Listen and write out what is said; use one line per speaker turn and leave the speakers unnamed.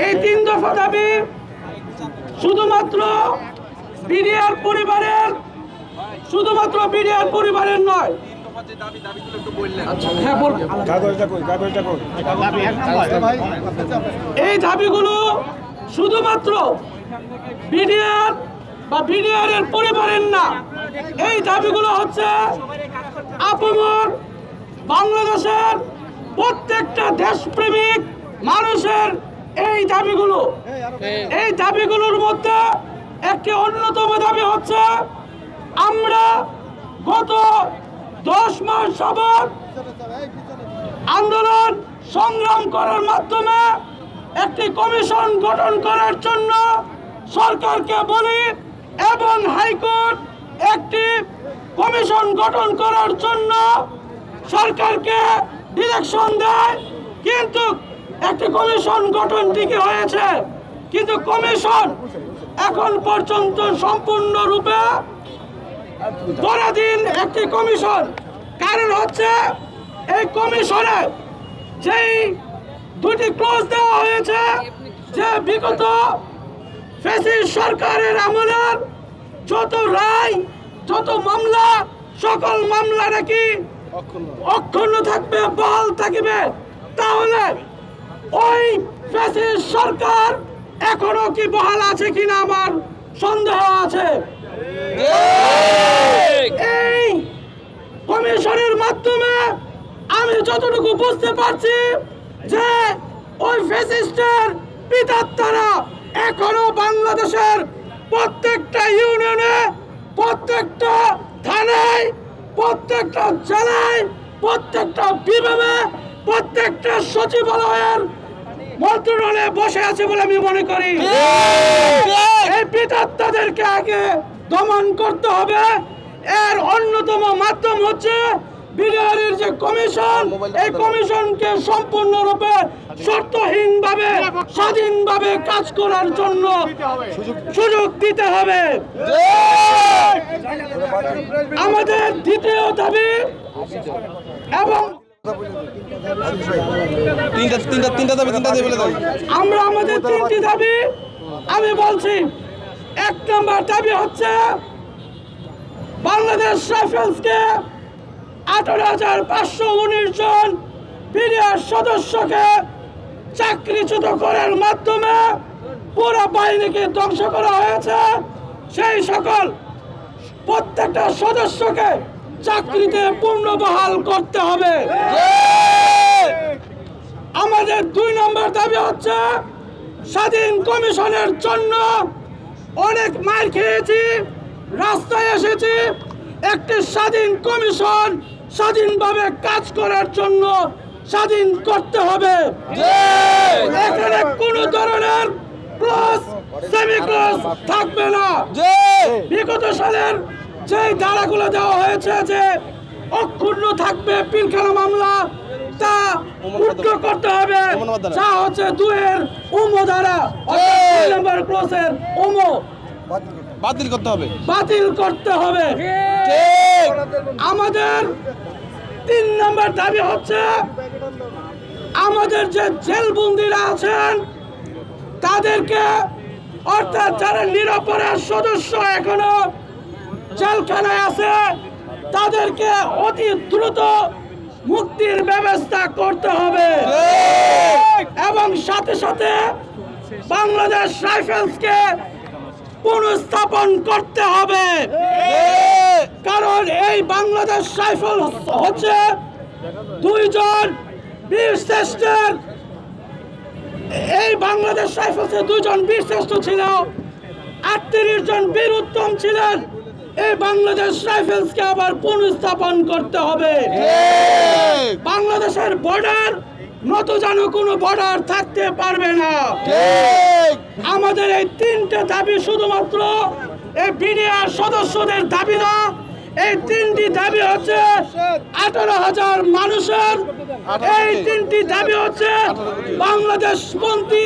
এই 3 দফা দাবি শুধুমাত্র বিডিআর পরিবারের নয়। এই দাবিগুলো শুধুমাত্র বিডিআর বা বিডিআরের পরিবারের না, এই দাবিগুলো হচ্ছে আপমর বাংলাদেশের প্রত্যেকটা দেশপ্রেমিক মানুষের এই দাবিগুলো। এই দাবিগুলোর মধ্যে একটি অন্যতম দাবি হচ্ছে আমরা গত 10 মাস যাবত আন্দোলন সংগ্রাম করার মাধ্যমে একটি কমিশন গঠন করার জন্য সরকারকে বলি এবং হাইকোর্ট একটি কমিশন গঠন করার জন্য সরকারকে ডিরেকশন দেয়, কিন্তু একটি কমিশন গঠন ঠিকই হয়েছে, কিন্তু কমিশন এখন পর্যন্ত সম্পূর্ণরূপে পরাধীন একটি কমিশন। কারণ হচ্ছে এই কমিশনে যেই 2টি ক্লজ দেওয়া হয়েছে যে বিগত ফ্যাসিস্ট সরকারের আমলের যত রায়, যত মামলা, সকল মামলা নাকি অক্ষুণ্ণ থাকবে, বহাল থাকবে। তাহলে ওই ফ্যাসিস্ট সরকার এখনো কি বহাল আছে কিনা আমার সন্দেহ আছে। এই কমিশনের মাধ্যমে আমি যতটুকু বুঝতে পারছি যে ওই ফ্যাসিস্টের পিতাত্তারা এখনো বাংলাদেশের প্রত্যেকটা ইউনিয়নে, প্রত্যেকটা থানায়, প্রত্যেকটা জেলায়, প্রত্যেকটা বিভাগে, প্রত্যেকটা সচিবালয়ের মন্ত্রণালয়ে বসে আছে বলে আমি মনে করি। এই পিতাত্তাদেরকে আগে দমন করতে হবে। এর অন্যতম মাধ্যম হচ্ছে বিডিআরের যে কমিশন, এই কমিশনকে সম্পূর্ণরূপে শর্তহীনভাবে স্বাধীনভাবে কাজ করার জন্য সুযোগ দিতে হবে। আমাদের দ্বিতীয় দাবি এবং আমরা আমাদের 3টি দাবি আমি বলছি। 1 নম্বর দাবি হচ্ছে বাংলাদেশ রাইফেলসকে 18,519 জন বিডিআর সদস্যকে চাকরিচ্যুত করার মাধ্যমে পুরো বাহিনীকে ধ্বংস করা হয়েছে। সেই সকল প্রত্যেকটা সদস্যকে চাকরিতে পুনর্বহাল করতে হবে। আমাদের 2 নম্বর দাবি হচ্ছে স্বাধীন কমিশনের জন্য অনেক মার খেয়েছি, রাস্তায় এসেছি, একটি স্বাধীন কমিশন স্বাধীনভাবে কাজ করার জন্য স্বাধীন করতে হবে। এখানে কোনো ধরনের ক্লজ, সেমি ক্লজ থাকবে না। বিগত সালের যে ধারাগুলো দেওয়া হয়েছে যে অক্ষুণ্ণ থাকবে পিলখানা মামলা, তা উল্টো করতে হবে। যা হচ্ছে 2-এর উমো ধারা, 2 নম্বর ক্লজের উমো বাতিল করতে হবে। আমাদের 3 নম্বর দাবি হচ্ছে আমাদের যে জেলবন্দীরা আছেন তাদেরকে, অর্থাৎ যারা নিরপরাধ সদস্য এখনো জেলখানায় আছে, তাদেরকে অতি দ্রুত মুক্তির ব্যবস্থা করতে হবে এবং সাথে সাথে বাংলাদেশ রাইফেলসকে পুনঃস্থাপন করতে হবে। কারণ এই বাংলাদেশ রাইফেল হচ্ছে 2 জন বীর শ্রেষ্ঠের, এই বাংলাদেশ রাইফেলসে 2 জন বীর শ্রেষ্ঠ ছিল, 38 জন বীর উত্তম ছিলেন। এই বাংলাদেশ রাইফেলসকে আবার পুনঃস্থাপন করতে হবে। বাংলাদেশের বর্ডার নত যেন কোনো বর্ডার থাকতে পারবে না। আমাদের এই 3টে দাবি শুধুমাত্র এই বিডিআর সদস্যদের দাবি না, এই 3টি দাবি হচ্ছে 18,000 মানুষের। এই 3টি দাবি হচ্ছে বাংলাদেশ পন্থী